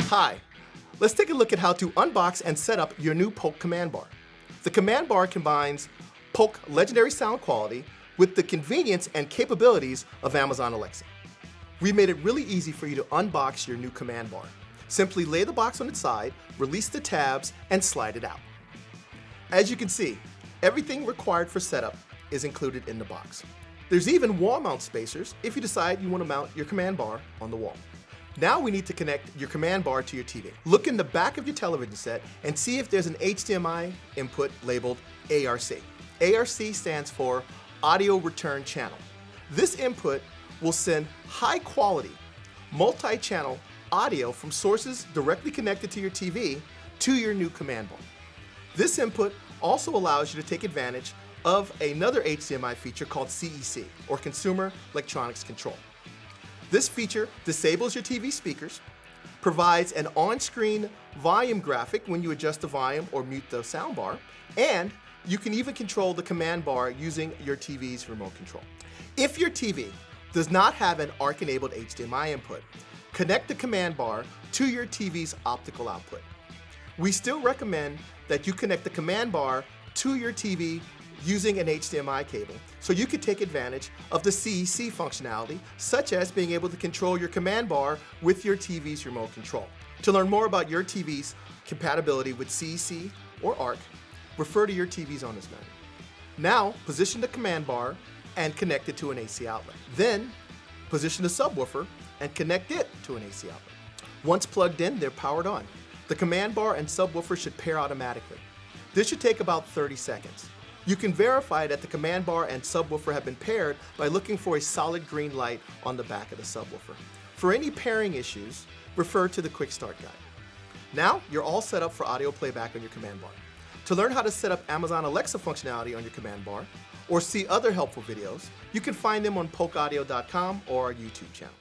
Hi, let's take a look at how to unbox and set up your new Polk command bar. The command bar combines Polk legendary sound quality with the convenience and capabilities of Amazon Alexa. We made it really easy for you to unbox your new command bar. Simply lay the box on its side, release the tabs, and slide it out. As you can see, everything required for setup is included in the box. There's even wall mount spacers if you decide you want to mount your command bar on the wall. Now we need to connect your command bar to your TV. Look in the back of your television set and see if there's an HDMI input labeled ARC. ARC stands for Audio Return Channel. This input will send high quality, multi-channel audio from sources directly connected to your TV to your new command bar. This input also allows you to take advantage of another HDMI feature called CEC, or Consumer Electronics Control. This feature disables your TV speakers, provides an on-screen volume graphic when you adjust the volume or mute the soundbar, and you can even control the command bar using your TV's remote control. If your TV does not have an ARC-enabled HDMI input, connect the command bar to your TV's optical output. We still recommend that you connect the command bar to your TV using an HDMI cable so you can take advantage of the CEC functionality, such as being able to control your command bar with your TV's remote control. To learn more about your TV's compatibility with CEC or ARC, refer to your TV's owner's manual. Now, position the command bar and connect it to an AC outlet. Then, position the subwoofer and connect it to an AC outlet. Once plugged in, they're powered on. The command bar and subwoofer should pair automatically. This should take about 30 seconds. You can verify that the command bar and subwoofer have been paired by looking for a solid green light on the back of the subwoofer. For any pairing issues, refer to the Quick Start Guide. Now, you're all set up for audio playback on your command bar. To learn how to set up Amazon Alexa functionality on your command bar, or see other helpful videos, you can find them on polkaudio.com or our YouTube channel.